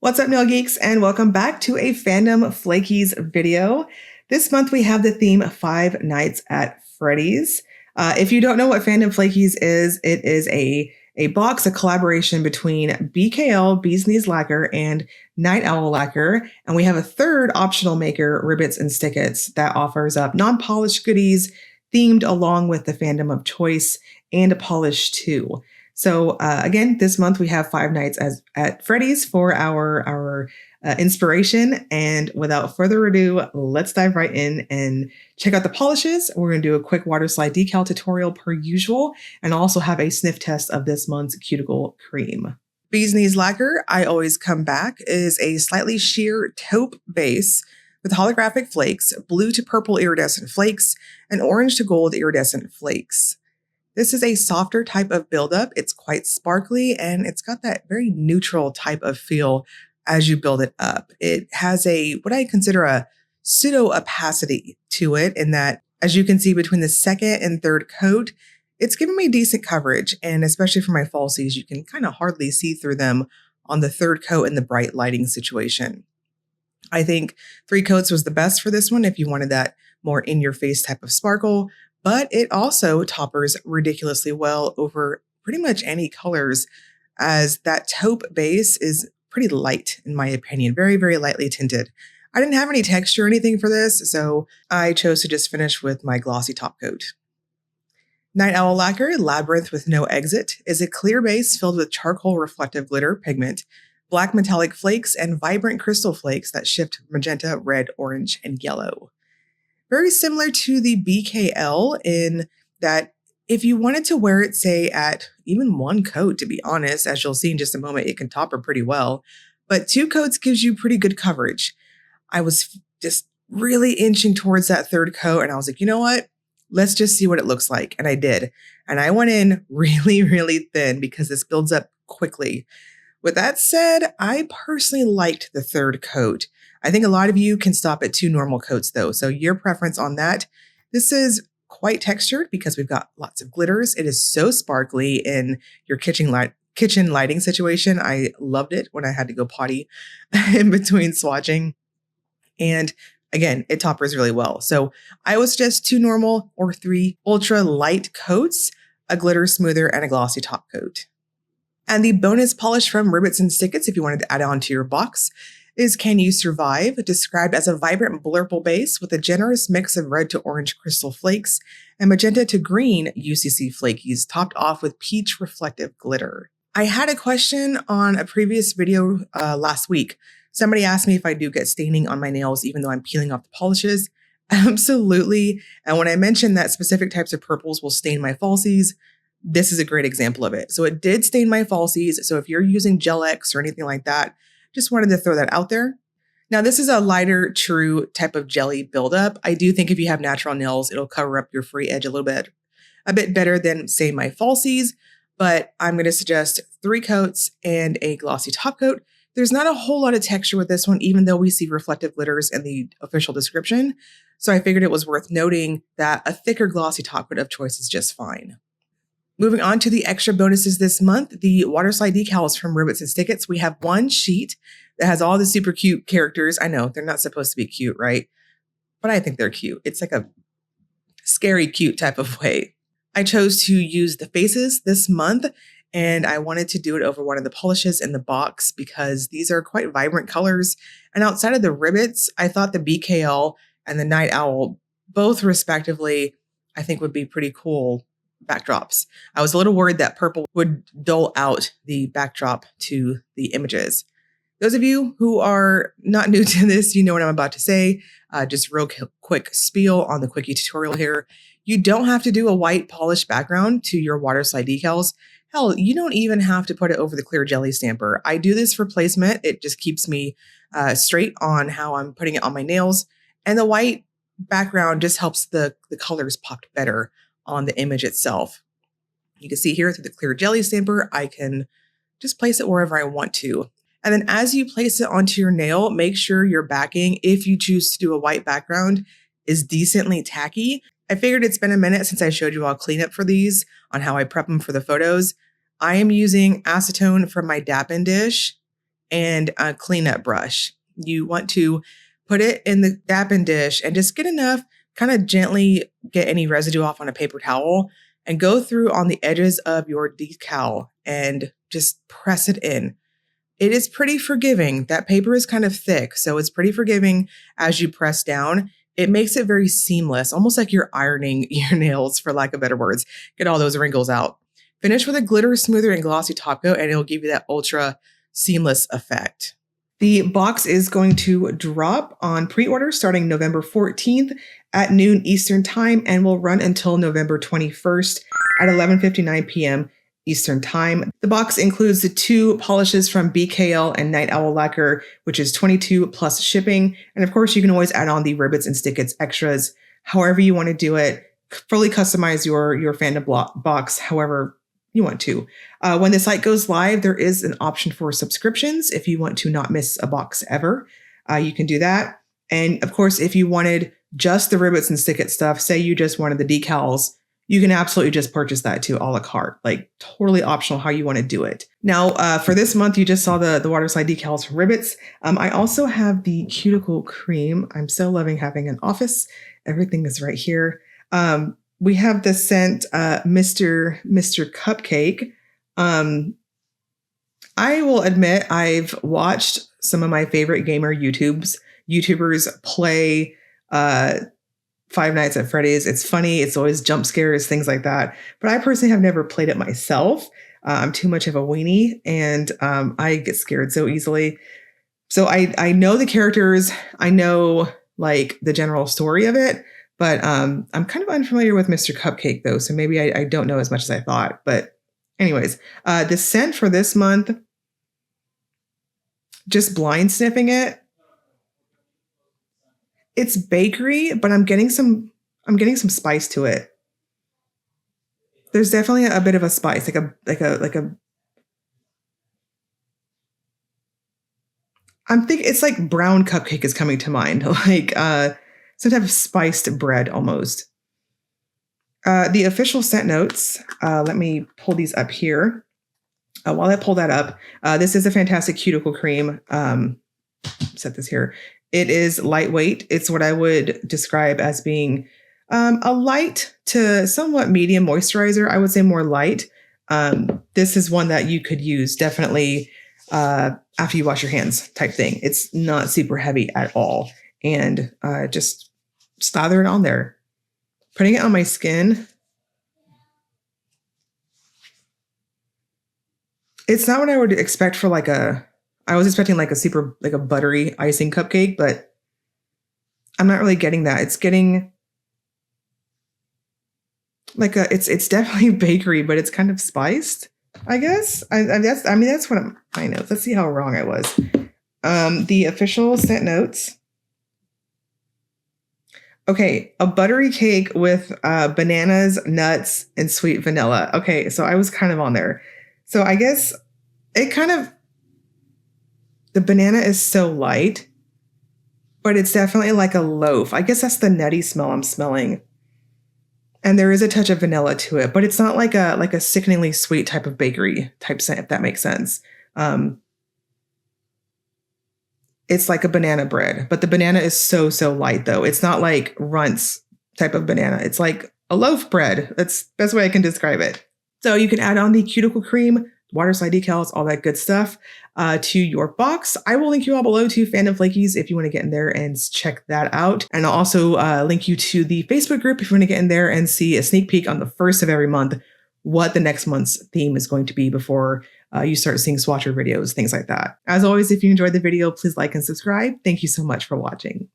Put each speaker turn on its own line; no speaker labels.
What's up, Nail Geeks, and welcome back to a Fandom Flakies video. This month we have the theme Five Nights at Freddy's. If you don't know what Fandom Flakies is, it is a box, a collaboration between BKL, Bees Knees Lacquer, and Night Owl Lacquer. And we have a third optional maker, Ribbits and Stickits, that offers up non-polished goodies themed along with the fandom of choice and a polish too. So again, this month we have Five Nights at Freddy's for our inspiration. And without further ado, let's dive right in and check out the polishes. We're going to do a quick Waterslide decal tutorial per usual, and also have a sniff test of this month's Cuticle cream. Bees Knees Lacquer, I always come back, is a slightly sheer taupe base with holographic flakes, blue to purple iridescent flakes, and orange to gold iridescent flakes. This is a softer type of buildup. It's quite sparkly and it's got that very neutral type of feel as you build it up. It has what I consider a pseudo opacity to it, in that, as you can see between the second and third coat, it's giving me decent coverage. And especially for my falsies, you can kind of hardly see through them on the third coat in the bright lighting situation. I think 3 coats was the best for this one if you wanted that more in your face type of sparkle. But it also toppers ridiculously well over pretty much any colors, as that taupe base is pretty light, in my opinion, very, very lightly tinted. I didn't have any texture or anything for this, so I chose to just finish with my glossy top coat. Night Owl Lacquer, Labyrinth with No Exit, is a clear base filled with charcoal reflective glitter pigment, black metallic flakes, and vibrant crystal flakes that shift magenta, red, orange, and yellow. Very similar to the BKL in that if you wanted to wear it, say, at even 1 coat, to be honest, as you'll see in just a moment, it can topper pretty well, but 2 coats gives you pretty good coverage. I was just really inching towards that third coat, and I was like, you know what? Let's just see what it looks like. And I did. And I went in really, really thin because this builds up quickly. With that said, I personally liked the third coat. I think a lot of you can stop at 2 normal coats though, so your preference on that. This is quite textured because we've got lots of glitters. It is so sparkly in your kitchen lighting situation. I loved it when I had to go potty in between swatching. And again, it toppers really well. So I was just 2 normal or 3 ultra light coats, a glitter smoother, and a glossy top coat. And the bonus polish from Ribbits and Stickits, if you wanted to add on to your box, is Can You Survive, described as a vibrant blurple base with a generous mix of red to orange crystal flakes and magenta to green UCC flakies, topped off with peach reflective glitter. I had a question on a previous video last week. Somebody asked me if I do get staining on my nails even though I'm peeling off the polishes. Absolutely. And when I mentioned that specific types of purples will stain my falsies, this is a great example of it. So it did stain my falsies. So if you're using Gel X or anything like that, just wanted to throw that out there. Now, this is a lighter, true type of jelly buildup. I do think if you have natural nails, it'll cover up your free edge a bit better than, say, my falsies. But I'm going to suggest 3 coats and a glossy top coat. There's not a whole lot of texture with this one, even though we see reflective glitters in the official description. So I figured it was worth noting that a thicker glossy top coat of choice is just fine. Moving on to the extra bonuses this month, the Waterslide decals from Ribbits and Stickits. We have 1 sheet that has all the super cute characters. I know they're not supposed to be cute, right? But I think they're cute. It's like a scary cute type of way. I chose to use the faces this month, and I wanted to do it over one of the polishes in the box because these are quite vibrant colors. And outside of the Ribbits, I thought the BKL and the Night Owl, both respectively, I think would be pretty cool backdrops. I was a little worried that purple would dull out the backdrop to the images. Those of you who are not new to this, you know what I'm about to say. Just real quick spiel on the quickie tutorial here. You don't have to do a white polished background to your Waterslide decals. Hell, you don't even have to put it over the clear jelly stamper. I do this for placement. It just keeps me straight on how I'm putting it on my nails. And the white background just helps the colors pop better on the image itself. You can see here through the clear jelly stamper, I can just place it wherever I want to. And then as you place it onto your nail, make sure your backing, if you choose to do a white background, is decently tacky. I figured it's been a minute since I showed you all cleanup for these on how I prep them for the photos. I am using acetone from my Dap and Dish and a cleanup brush. You want to put it in the dapping dish and just get enough, kind of gently get any residue off on a paper towel and go through on the edges of your decal and just press it in. It is pretty forgiving. That paper is kind of thick, so it's pretty forgiving as you press down. It makes it very seamless, almost like you're ironing your nails, for lack of better words. Get all those wrinkles out. Finish with a glitter smoother and glossy top coat, and it'll give you that ultra seamless effect. The box is going to drop on pre-order starting November 14th at noon Eastern Time and will run until November 21st at 11:59 p.m. Eastern Time. The box includes the 2 polishes from BKL and Night Owl Lacquer, which is $22 plus shipping. And of course, you can always add on the Ribbits and Stickits extras, however you want to do it. Fully customize your Fandom box however you want to. When the site goes live, there is an option for subscriptions. If you want to not miss a box ever, you can do that. And of course, if you wanted just the Ribbits and Stickit stuff, say you just wanted the decals, you can absolutely just purchase that too, a la carte, like totally optional how you want to do it. Now, for this month, you just saw the Waterslide decals from Ribbits. I also have the Cuticle cream. I'm so loving having an office. Everything is right here. We have the scent Mr. Cupcake. I will admit I've watched some of my favorite gamer YouTubers play Five Nights at Freddy's. It's funny. It's always jump scares, things like that. But I personally have never played it myself. I'm too much of a weenie and I get scared so easily. So I know the characters. I know like the general story of it. But I'm kind of unfamiliar with Mr. Cupcake, though, so maybe I don't know as much as I thought. But anyways, the scent for this month, just blind sniffing it, it's bakery, but I'm getting some spice to it. There's definitely a bit of a spice, I'm thinking it's like brown cupcake is coming to mind, like some type of spiced bread almost. The official scent notes, let me pull these up here. While I pull that up, this is a fantastic cuticle cream. Set this here. It is lightweight. It's what I would describe as being a light to somewhat medium moisturizer. I would say more light. This is one that you could use definitely after you wash your hands type thing. It's not super heavy at all. And just slather it on there. Putting it on my skin. It's not what I would expect for I was expecting like a buttery icing cupcake, but I'm not really getting that. It's getting like it's definitely bakery, but it's kind of spiced, I guess. That's what I know. Let's see how wrong I was. The official scent notes. Okay, a buttery cake with bananas, nuts, and sweet vanilla. Okay, so I was kind of on there. So I guess the banana is so light, but it's definitely like a loaf. I guess that's the nutty smell I'm smelling. And there is a touch of vanilla to it, but it's not like a sickeningly sweet type of bakery type scent, if that makes sense. It's like a banana bread, but the banana is so light though. It's not like Runts type of banana. It's like a loaf bread. That's the best way I can describe it. So you can add on the cuticle cream, Waterslide decals, all that good stuff to your box. I will link you all below to Fandom Flakies if you want to get in there and check that out. And I'll also link you to the Facebook group if you want to get in there and see a sneak peek on the first of every month, what the next month's theme is going to be before you start seeing swatcher videos, things like that. As always, if you enjoyed the video, please like and subscribe. Thank you so much for watching.